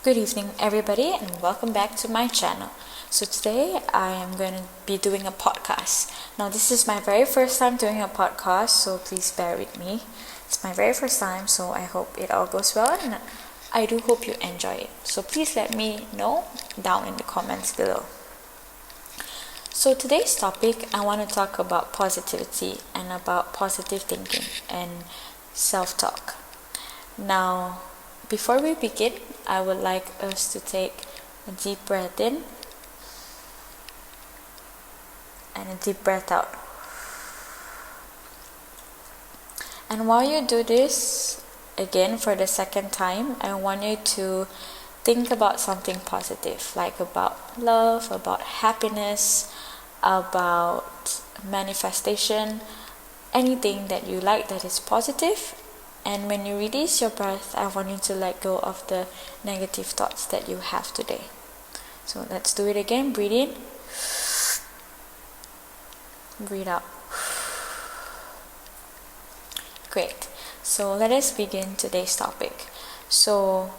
Good evening, everybody, and welcome back to my channel. So today I am going to be doing a podcast. Now this is my very first time doing a podcast, so please bear with me. It's my very first time, so I hope it all goes well, and I do hope you enjoy it. So please let me know down in the comments below. So today's topic, I want to talk about positivity and about positive thinking and self-talk. Now, before we begin, I would like us to take a deep breath in and a deep breath out. And while you do this, again for the second time, I want you to think about something positive, like about love, about happiness, about manifestation, anything that you like that is positive. And when you release your breath, I want you to let go of the negative thoughts that you have today. So let's do it again. Breathe in. Breathe out. Great. So let us begin today's topic. So,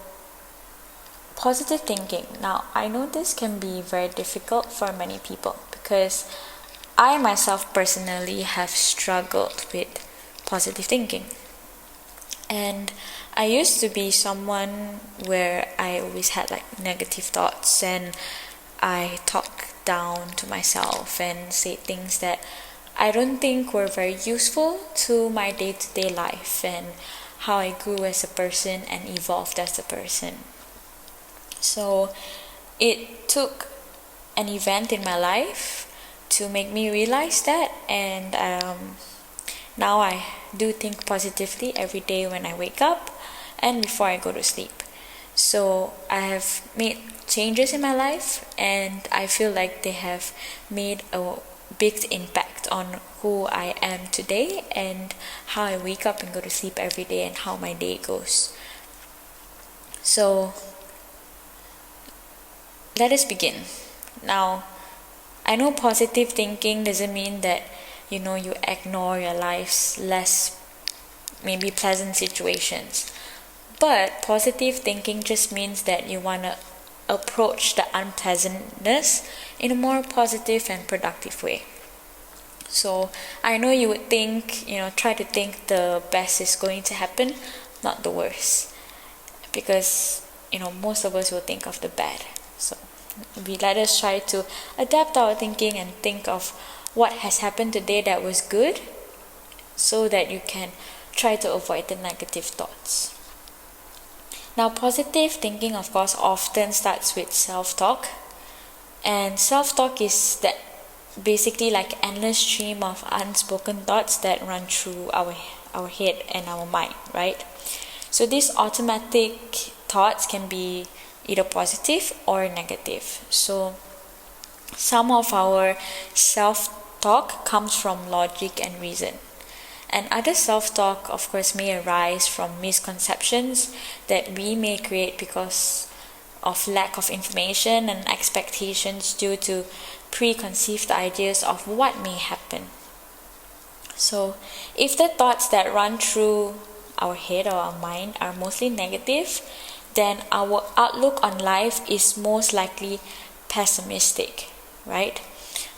positive thinking. Now, I know this can be very difficult for many people because I myself personally have struggled with positive thinking. And I used to be someone where I always had like negative thoughts, and I talk down to myself and say things that I don't think were very useful to my day-to-day life and how I grew as a person and evolved as a person. So it took an event in my life to make me realize that, and now I do think positively every day when I wake up and before I go to sleep. So I have made changes in my life, and I feel like they have made a big impact on who I am today and how I wake up and go to sleep every day and how my day goes. So let us begin. Now, I know positive thinking doesn't mean that you ignore your life's less maybe pleasant situations. But positive thinking just means that you want to approach the unpleasantness in a more positive and productive way. So I know you would think, try to think the best is going to happen, not the worst. Because, most of us will think of the bad. So let us try to adapt our thinking and think of what has happened today that was good, so that you can try to avoid the negative thoughts. Now, positive thinking, of course, often starts with self-talk. And self-talk is that basically like endless stream of unspoken thoughts that run through our head and our mind, right? So these automatic thoughts can be either positive or negative. So some of our self-talk comes from logic and reason. And other self-talk, of course, may arise from misconceptions that we may create because of lack of information and expectations due to preconceived ideas of what may happen. So if the thoughts that run through our head or our mind are mostly negative, then our outlook on life is most likely pessimistic, right?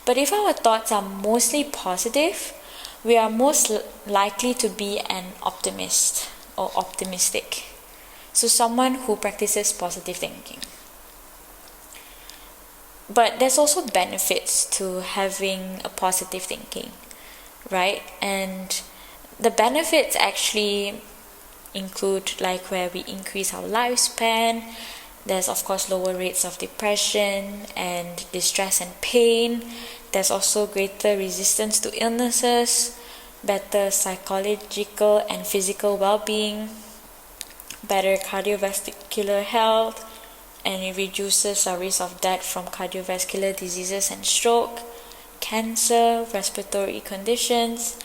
But if our thoughts are mostly positive, we are most likely to be an optimist or optimistic. So someone who practices positive thinking. But there's also benefits to having a positive thinking, right? And the benefits actually include like where we increase our lifespan. There's of course lower rates of depression and distress and pain. There's also greater resistance to illnesses, better psychological and physical well-being, better cardiovascular health, and it reduces our risk of death from cardiovascular diseases and stroke, cancer, respiratory conditions,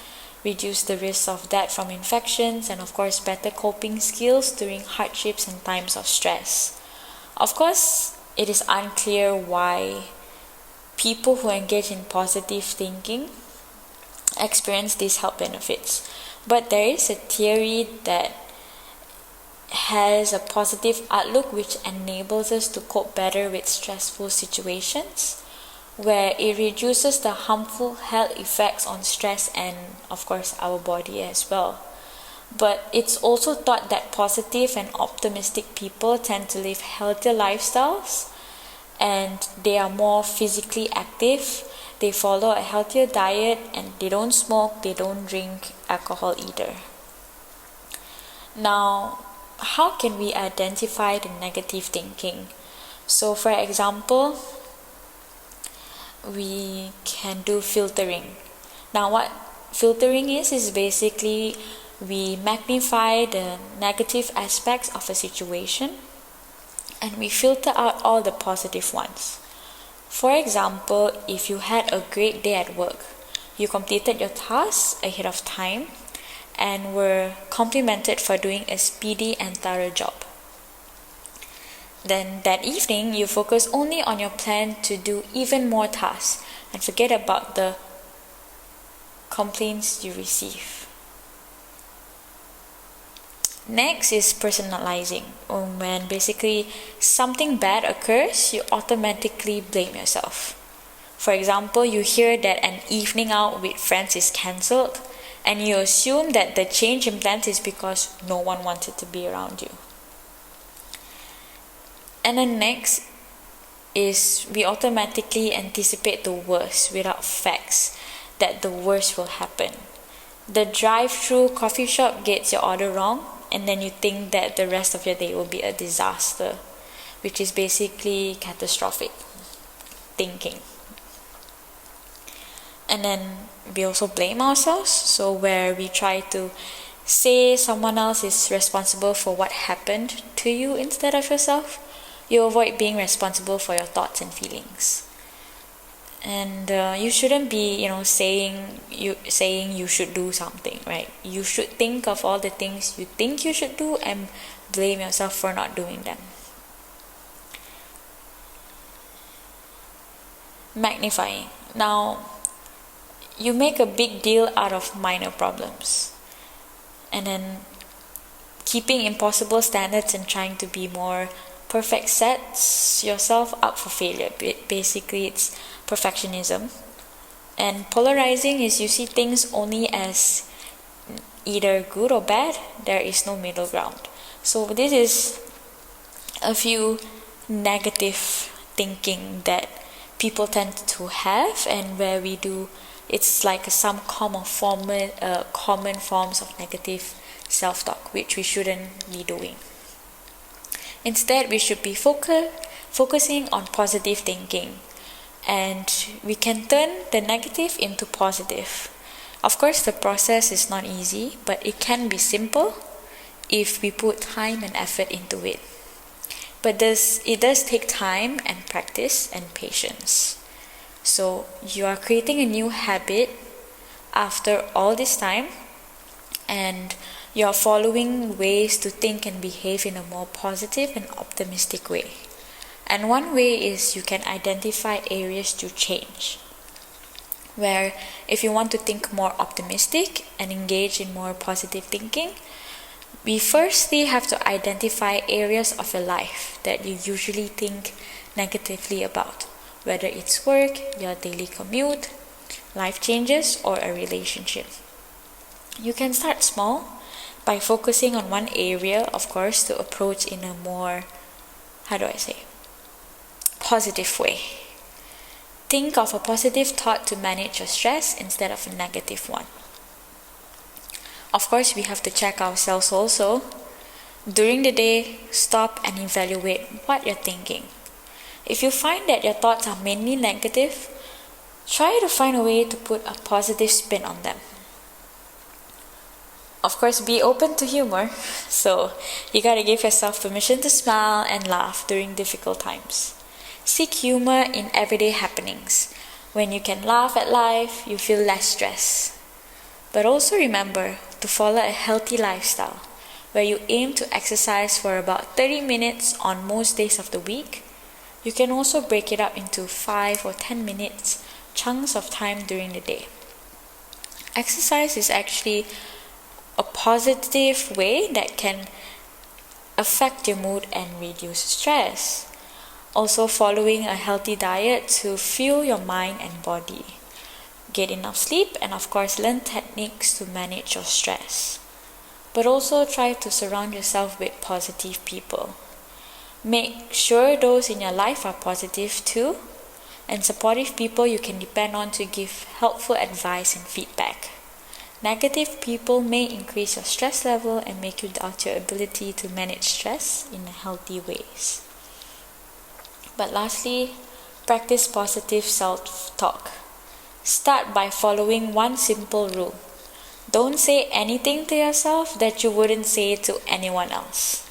reduce the risk of death from infections, and of course better coping skills during hardships and times of stress. Of course, it is unclear why people who engage in positive thinking experience these health benefits. But there is a theory that has a positive outlook which enables us to cope better with stressful situations, where it reduces the harmful health effects on stress and, of course, our body as well. But it's also thought that positive and optimistic people tend to live healthier lifestyles, and they are more physically active, they follow a healthier diet, and they don't smoke, they don't drink alcohol either. Now, how can we identify the negative thinking? So, for example, we can do filtering. Now, what filtering is basically we magnify the negative aspects of a situation and we filter out all the positive ones. For example, if you had a great day at work, you completed your tasks ahead of time and were complimented for doing a speedy and thorough job. Then that evening, you focus only on your plan to do even more tasks and forget about the complaints you receive. Next is personalizing. When basically something bad occurs, you automatically blame yourself. For example, you hear that an evening out with friends is cancelled, and you assume that the change in plans is because no one wanted to be around you. And then next is we automatically anticipate the worst without facts that the worst will happen. The drive-through coffee shop gets your order wrong, and then you think that the rest of your day will be a disaster, which is basically catastrophic thinking. And then we also blame ourselves, so where we try to say someone else is responsible for what happened to you instead of yourself. You avoid being responsible for your thoughts and feelings. And you shouldn't be, saying you should do something, right? You should think of all the things you think you should do and blame yourself for not doing them. Magnifying. Now, you make a big deal out of minor problems, and then keeping impossible standards and trying to be more perfect sets yourself up for failure. Basically, it's perfectionism. And polarizing is you see things only as either good or bad. There is no middle ground. So this is a few negative thinking that people tend to have, and where we do, it's like some common forms of negative self-talk, which we shouldn't be doing. Instead, we should be focusing on positive thinking, and we can turn the negative into positive. Of course, the process is not easy, but it can be simple if we put time and effort into it. But it does take time and practice and patience. So you are creating a new habit after all this time, and you are following ways to think and behave in a more positive and optimistic way. And one way is you can identify areas to change, where if you want to think more optimistic and engage in more positive thinking, we firstly have to identify areas of your life that you usually think negatively about, whether it's work, your daily commute, life changes, or a relationship. You can start small by focusing on one area, of course, to approach in a more, positive way. Think of a positive thought to manage your stress instead of a negative one. Of course, we have to check ourselves also. During the day, stop and evaluate what you're thinking. If you find that your thoughts are mainly negative, try to find a way to put a positive spin on them. Of course, be open to humor. So you gotta give yourself permission to smile and laugh during difficult times. Seek humor in everyday happenings. When you can laugh at life, you feel less stress. But also remember to follow a healthy lifestyle, where you aim to exercise for about 30 minutes on most days of the week. You can also break it up into 5 or 10 minutes chunks of time during the day. Exercise is actually a positive way that can affect your mood and reduce stress. Also, following a healthy diet to fuel your mind and body. Get enough sleep, and of course, learn techniques to manage your stress. But also try to surround yourself with positive people. Make sure those in your life are positive too, and supportive people you can depend on to give helpful advice and feedback. Negative people may increase your stress level and make you doubt your ability to manage stress in healthy ways. But lastly, practice positive self-talk. Start by following one simple rule. Don't say anything to yourself that you wouldn't say to anyone else.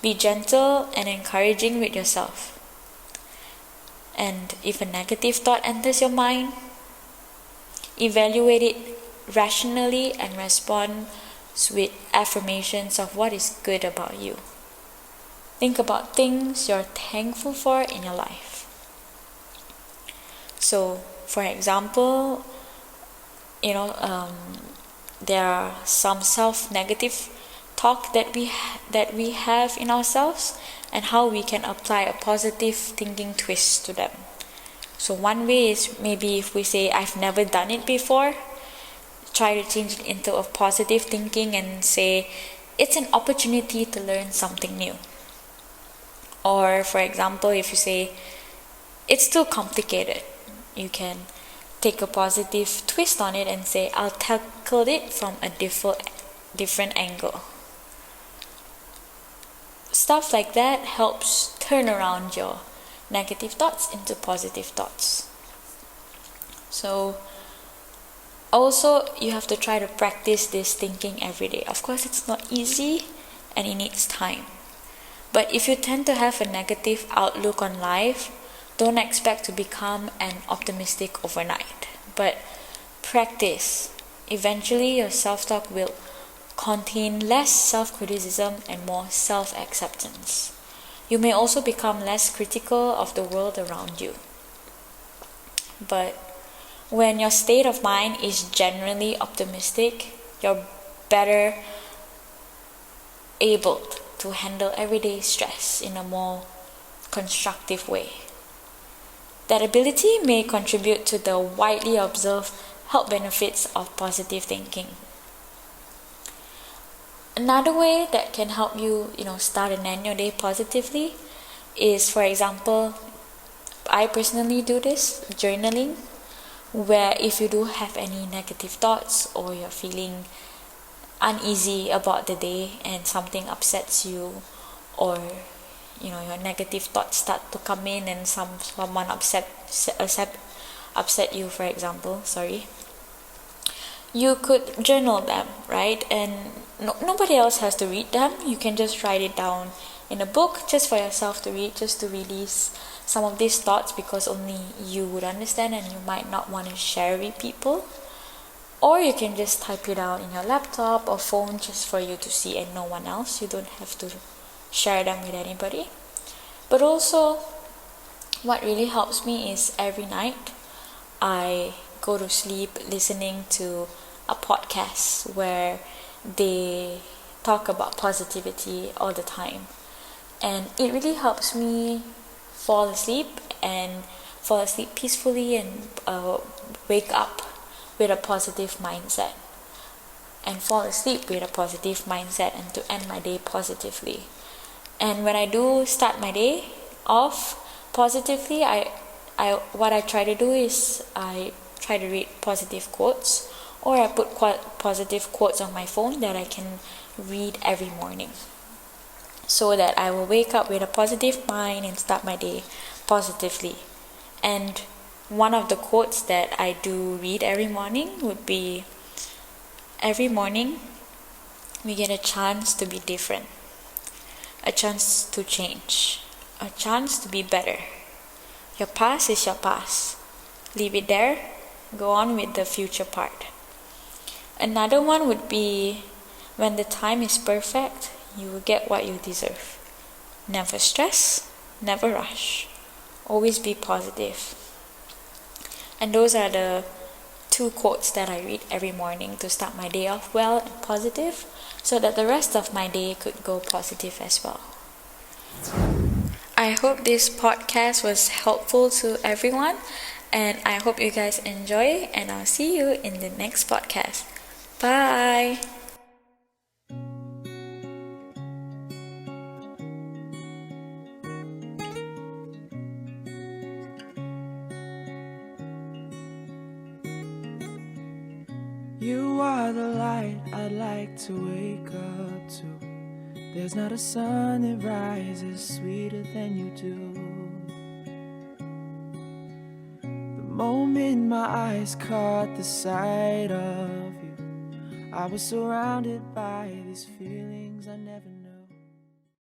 Be gentle and encouraging with yourself. And if a negative thought enters your mind, evaluate it rationally and respond with affirmations of what is good about you. Think about things you're thankful for in your life. So, for example, there are some self-negative talk that we have in ourselves, and how we can apply a positive thinking twist to them. So one way is maybe if we say, I've never done it before, try to change it into a positive thinking and say, it's an opportunity to learn something new. Or for example, if you say, it's too complicated, you can take a positive twist on it and say, I'll tackle it from a different angle. Stuff like that helps turn around your negative thoughts into positive thoughts. So also, you have to try to practice this thinking every day. Of course, it's not easy and it needs time. But if you tend to have a negative outlook on life, don't expect to become an optimistic overnight. But practice. Eventually, your self-talk will contain less self-criticism and more self-acceptance. You may also become less critical of the world around you. But when your state of mind is generally optimistic, you're better able to handle everyday stress in a more constructive way. That ability may contribute to the widely observed health benefits of positive thinking. Another way that can help you, start and end your day positively is, for example, I personally do this, journaling, where if you do have any negative thoughts or you're feeling uneasy about the day and something upsets you, or your negative thoughts start to come in and someone upset you, for example, you could journal them, right? And nobody else has to read them. You can just write it down in a book just for yourself to read, just to release some of these thoughts, because only you would understand and you might not want to share with people. Or you can just type it out in your laptop or phone just for you to see and no one else. You don't have to share them with anybody. But also, what really helps me is every night I go to sleep listening to a podcast where they talk about positivity all the time. And it really helps me fall asleep peacefully and wake up with a positive mindset, and fall asleep with a positive mindset, and to end my day positively. And when I do start my day off positively, what I try to do is I try to read positive quotes, or I put positive quotes on my phone that I can read every morning, so that I will wake up with a positive mind and start my day positively. And one of the quotes that I do read every morning would be, every morning we get a chance to be different, a chance to change, a chance to be better. Your past is your past. Leave it there. Go on with the future part. Another one would be, when the time is perfect, you will get what you deserve. Never stress, never rush. Always be positive. And those are the 2 quotes that I read every morning to start my day off well and positive, so that the rest of my day could go positive as well. I hope this podcast was helpful to everyone, and I hope you guys enjoy, and I'll see you in the next podcast. Bye! You are the light I'd like to wake up to. There's not a sun that rises sweeter than you do. The moment my eyes caught the sight of you, I was surrounded by these feelings I never knew.